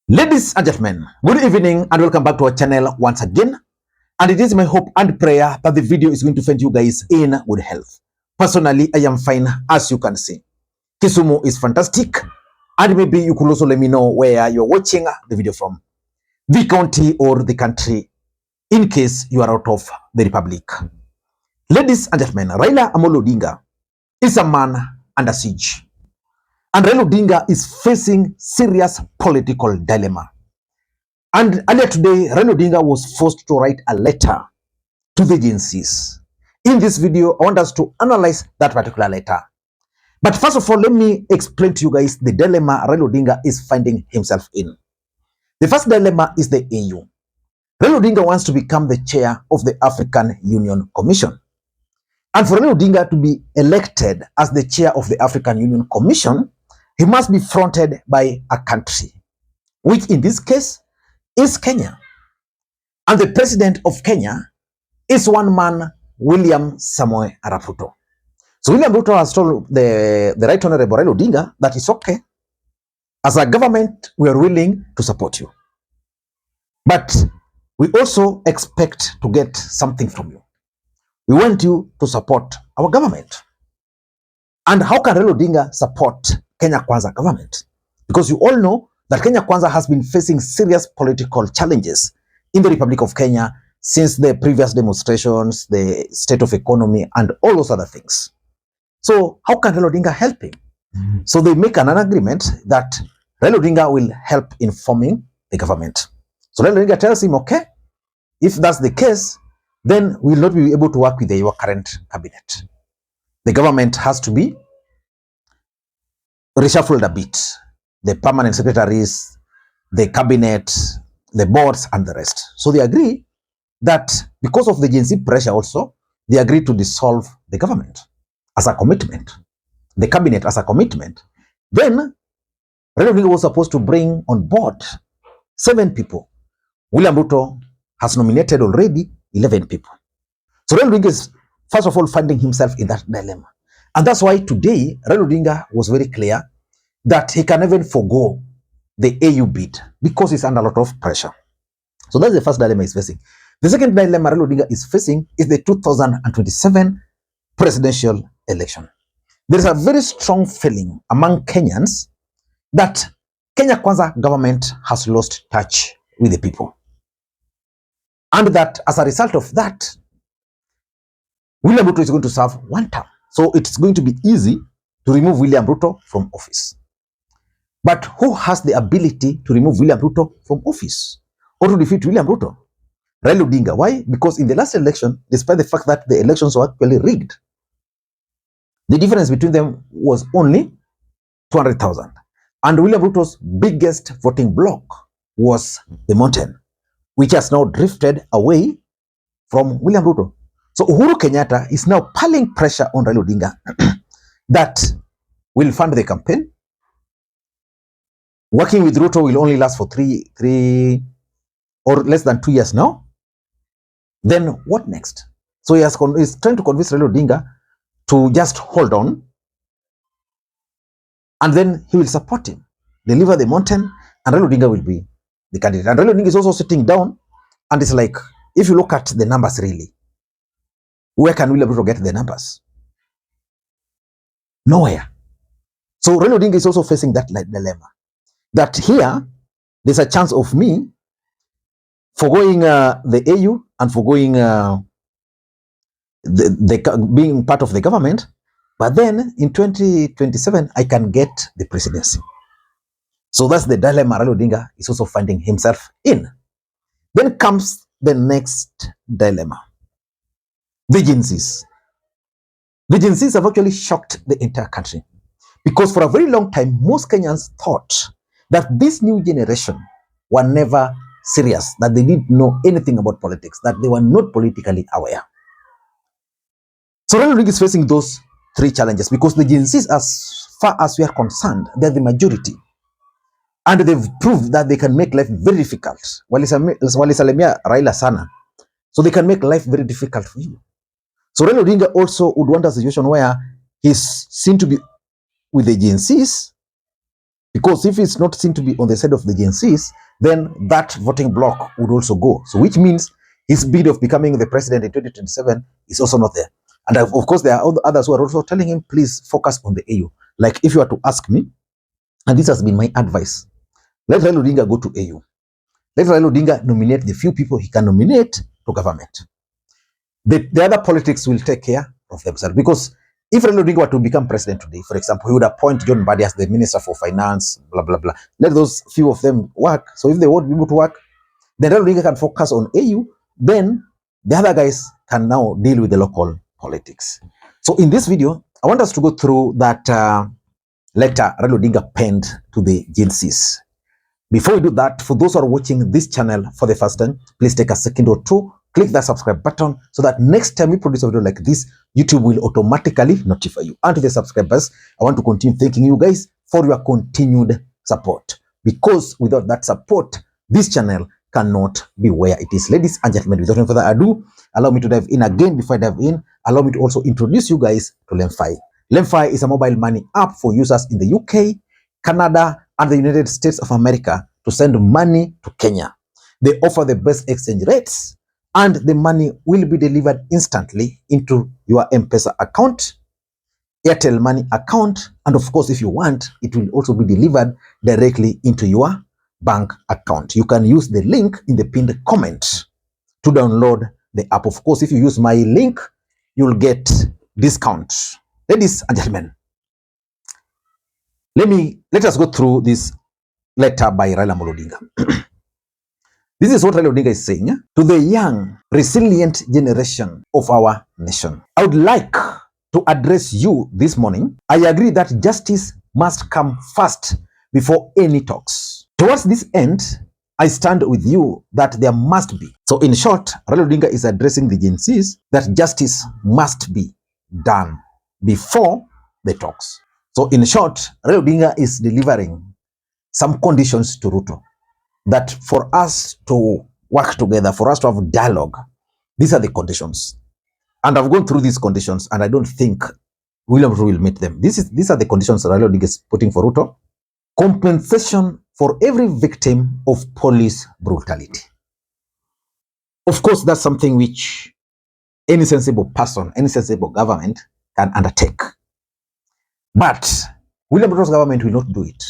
Ladies and gentlemen, good evening and welcome back to our channel once again. And it is my hope and prayer that the video is going to find you guys in good health. Personally, I am fine, as you can see. Kisumu is fantastic. And maybe you could also let me know where you're watching the video from. The county or the country, in case you are out of the republic. Ladies and gentlemen, Raila Odinga is a man under siege. And Raila Odinga is facing serious political dilemma. And earlier today, Raila Odinga was forced to write a letter to the agencies. In this video, I want us to analyze that particular letter. But first of all, let me explain to you guys the dilemma Raila Odinga is finding himself in. The first dilemma is the AU. Raila Odinga wants to become the chair of the African Union Commission. And for Raila Odinga to be elected as the chair of the African Union Commission, he must be fronted by a country, which in this case is Kenya. And the president of Kenya is one man, William Samoei Arap Ruto. So William Ruto has told the Right Honorable Raila Odinga that it's okay. As a government, we are willing to support you. But we also expect to get something from you. We want you to support our government. And how can Raila Odinga support Kenya Kwanza government? Because you all know that Kenya Kwanza has been facing serious political challenges in the Republic of Kenya since the previous demonstrations, the state of economy, and all those other things. So how can Raila Odinga help him? So they make an agreement that Raila Odinga will help in forming the government. So Raila Odinga tells him, okay, if that's the case, then we will not be able to work with your current cabinet. The government has to be reshuffled a bit. The permanent secretaries, the cabinet, the boards, and the rest. So they agree that because of the Gen Z pressure also, they agree to dissolve the government as a commitment, the cabinet as a commitment. Then, Raila Odinga was supposed to bring on board 7 people. William Ruto has nominated already 11 people. So Raila Odinga is, first of all, finding himself in that dilemma. And that's why today, Raila Odinga was very clear that he can even forego the AU bid because he's under a lot of pressure. So that's the first dilemma he's facing. The second dilemma Raila Odinga is facing is the 2027 presidential election. There is a very strong feeling among Kenyans that Kenya Kwanza government has lost touch with the people. And that as a result of that, William Ruto is going to serve 1 term. So it's going to be easy to remove William Ruto from office. But who has the ability to remove William Ruto from office or to defeat William Ruto? Raila Odinga. Why? Because in the last election, despite the fact that the elections were actually rigged, the difference between them was only 200,000. And William Ruto's biggest voting bloc was the mountain, which has now drifted away from William Ruto. So Uhuru Kenyatta is now piling pressure on Raila Odinga that will fund the campaign. Working with Ruto will only last for three or less than 2 years now. Then what next? So he's trying to convince Raila Odinga to just hold on, and then he will support him, deliver the mountain, and Raila Odinga will be the candidate. And Raila Odinga is also sitting down, and it's like, if you look at the numbers really, where can William Ruto get the numbers? Nowhere. So Raila Odinga is also facing that dilemma. That here, there's a chance of me forgoing the AU and forgoing being part of the government, but then in 2027, I can get the presidency. So that's the dilemma Raila Odinga is also finding himself in. Then comes the next dilemma. The Gen Zs. The Gen Zs have actually shocked the entire country because for a very long time, most Kenyans thought that this new generation were never serious, that they didn't know anything about politics, that they were not politically aware. So Raila Odinga is facing those 3 challenges because the Gen Zs, as far as we are concerned, they're the majority. And they've proved that they can make life very difficult. Walisalemia Raila sana. So they can make life very difficult for you. So Raila Odinga also would want a situation where he's seen to be with the Gen Zs Because if it's not seen to be on the side of the Gen Zs, then that voting bloc would also go. So which means his bid of becoming the president in 2027 is also not there. And of course, there are others who are also telling him, please focus on the AU. Like if you are to ask me, and this has been my advice, let Raila Odinga go to AU. Let Raila Odinga nominate the few people he can nominate to government. The other politics will take care of themselves. Because if Raila Odinga were to become president today, for example, he would appoint John Mbadi as the Minister for Finance, blah, blah, blah. Let those few of them work. So if they won't be able to work, then Raila Odinga can focus on AU. Then the other guys can now deal with the local politics. So in this video, I want us to go through that letter Raila Odinga penned to the Gen Zs. Before we do that, for those who are watching this channel for the first time, please take a second or two, click that subscribe button so that next time we produce a video like this, YouTube will automatically notify you. And to the subscribers, I want to continue thanking you guys for your continued support. Because without that support, this channel cannot be where it is. Ladies and gentlemen, without any further ado, allow me to dive in again. Before I dive in, allow me to also introduce you guys to Lemfi. Lemfi is a mobile money app for users in the UK, Canada, and the United States of America to send money to Kenya. They offer the best exchange rates, and the money will be delivered instantly into your M-Pesa account, Airtel Money account, and of course, if you want, it will also be delivered directly into your bank account. You can use the link in the pinned comment to download the app. Of course, if you use my link, you'll get discount. Ladies and gentlemen, let us go through this letter by Raila Odinga. This is what Raila Odinga is saying to the young, resilient generation of our nation. I would like to address you this morning. I agree that justice must come first before any talks. Towards this end, I stand with you that there must be. So in short, Raila Odinga is addressing the Gen Zs that justice must be done before the talks. So in short, Raila Odinga is delivering some conditions to Ruto that for us to work together, for us to have dialogue, these are the conditions. And I've gone through these conditions, and I don't think William Ruto will meet them. These are the conditions that Raila Odinga is putting for Ruto. Compensation for every victim of police brutality. Of course, that's something which any sensible person, any sensible government can undertake. But William Ruto's government will not do it.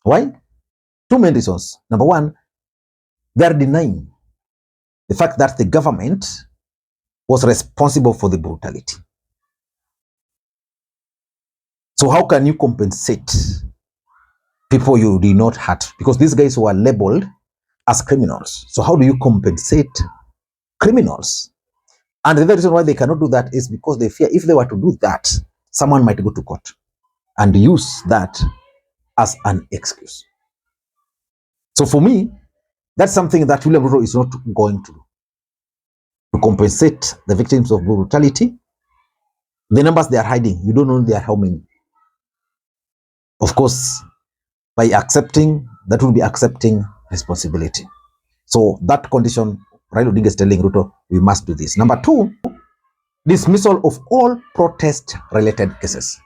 Why? Two main reasons. Number one, they are denying the fact that the government was responsible for the brutality. So how can you compensate people you did not hurt? Because these guys were labeled as criminals. So how do you compensate criminals? And the other reason why they cannot do that is because they fear if they were to do that, someone might go to court and use that as an excuse. So for me, that's something that William Ruto is not going to do. To compensate the victims of brutality, the numbers they are hiding, you don't know they are how many. Of course, by accepting, that will be accepting responsibility. So that condition, Raila Odinga is telling Ruto, we must do this. Number two, dismissal of all protest-related cases.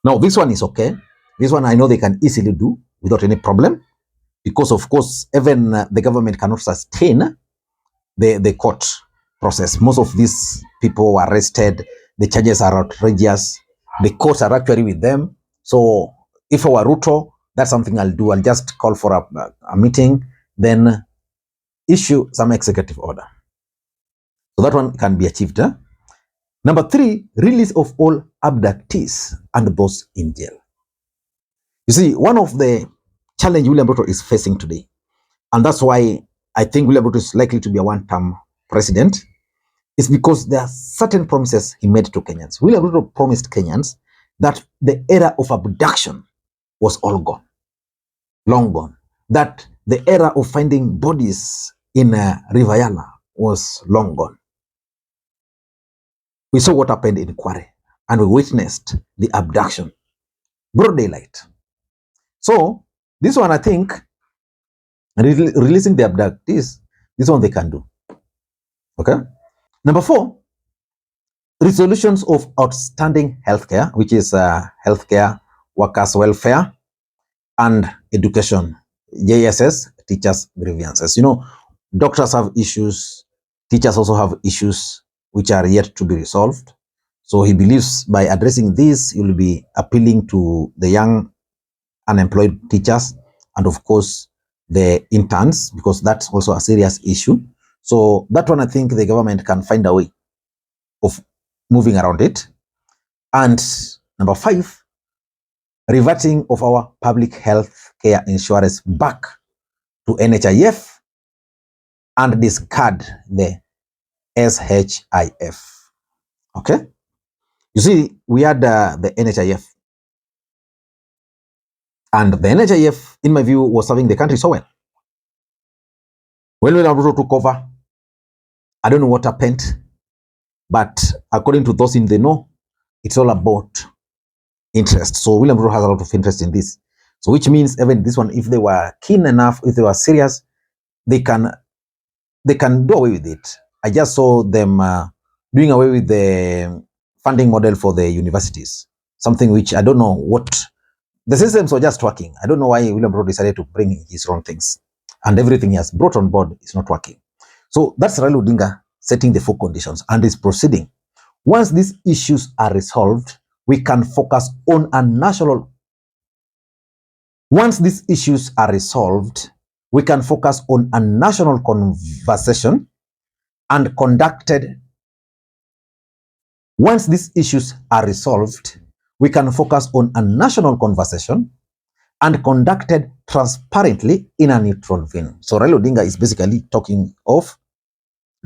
Now, this one is okay. This one I know they can easily do without any problem. Because, of course, even the government cannot sustain the court process. Most of these people were arrested. The charges are outrageous. The courts are actually with them. So if I were Ruto, that's something I'll do. I'll just call for a meeting, then issue some executive order. So that one can be achieved. Huh? Number three, release of all abductees and those in jail. You see, one of the challenge William Ruto is facing today, and that's why I think William Ruto is likely to be a one-term president, is because there are certain promises he made to Kenyans. William Ruto promised Kenyans that the era of abduction was all gone, long gone. That the era of finding bodies in River Yala was long gone. We saw what happened in Kware, and we witnessed the abduction, broad daylight. So this one, I think, releasing the abductees, this one they can do. Okay. Number four, resolutions of outstanding healthcare, which is healthcare workers' welfare, and education, JSS, teachers' grievances. You know, doctors have issues, teachers also have issues which are yet to be resolved. So he believes by addressing this, he will be appealing to the young unemployed teachers and of course the interns, because that's also a serious issue. So that one, I think the government can find a way of moving around it. And number 5, reverting of our public health care insurance back to NHIF and discard the SHIF. Okay? You see, we had the NHIF. And the NHIF, in my view, was serving the country so well. When William Ruto took over, I don't know what happened, but according to those in the know, it's all about interest. So William Ruto has a lot of interest in this. So which means even this one, if they were keen enough, if they were serious, they can do away with it. I just saw them doing away with the funding model for the universities, something which I don't know what. The systems were just working. I don't know why William Ruto decided to bring his own things, and everything he has brought on board is not working. So that's Raila Odinga setting the 4 conditions and is proceeding. Once these issues are resolved, we can focus on a national. Once these issues are resolved, we can focus on a national conversation and conducted. Once these issues are resolved, we can focus on a national conversation and conducted transparently in a neutral vein. So Raila Odinga is basically talking of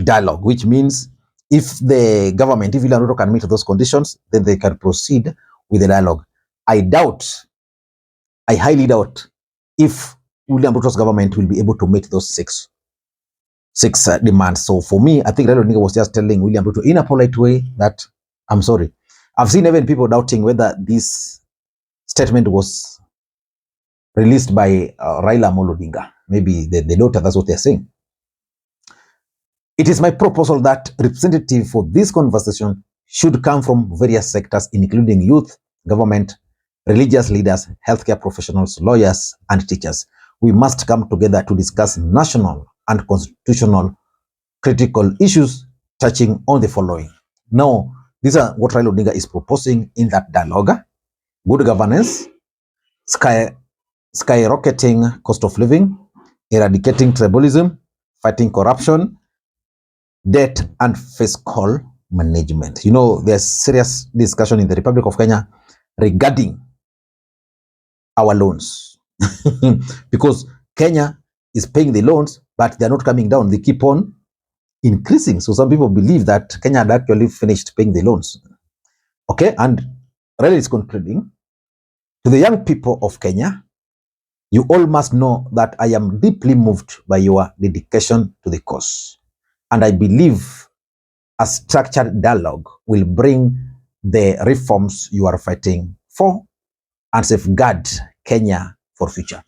dialogue, which means if the government, if William Ruto can meet those conditions, then they can proceed with the dialogue. I highly doubt if William Ruto's government will be able to meet those six demands. So for me, I think Raila Odinga was just telling William Ruto in a polite way that, I'm sorry. I've seen even people doubting whether this statement was released by Raila Odinga. Maybe the daughter, that's what they're saying. It is my proposal that representative for this conversation should come from various sectors, including youth, government, religious leaders, healthcare professionals, lawyers, and teachers. We must come together to discuss national and constitutional critical issues touching on the following. Now, these are what Raila Odinga is proposing in that dialogue: good governance, skyrocketing cost of living, eradicating tribalism, fighting corruption, debt, and fiscal management. You know, there's serious discussion in the Republic of Kenya regarding our loans because Kenya is paying the loans, but they're not coming down. They keep on increasing. So some people believe that Kenya had actually finished paying the loans. Okay, and Raila is concluding to the young people of Kenya, you all must know that I am deeply moved by your dedication to the cause. And I believe a structured dialogue will bring the reforms you are fighting for and safeguard Kenya for future.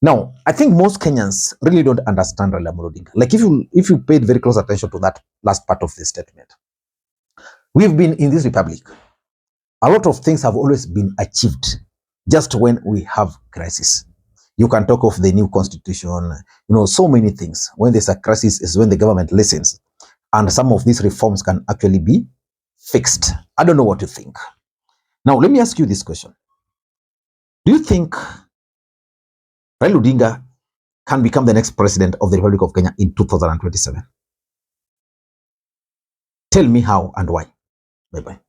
Now, I think most Kenyans really don't understand Raila Odinga. Like if you paid very close attention to that last part of the statement, we've been in this republic. A lot of things have always been achieved just when we have crisis. You can talk of the new constitution, you know, so many things. When there's a crisis is when the government listens. And some of these reforms can actually be fixed. I don't know what you think. Now, let me ask you this question. Do you think Raila Odinga can become the next president of the Republic of Kenya in 2027? Tell me how and why. Bye-bye.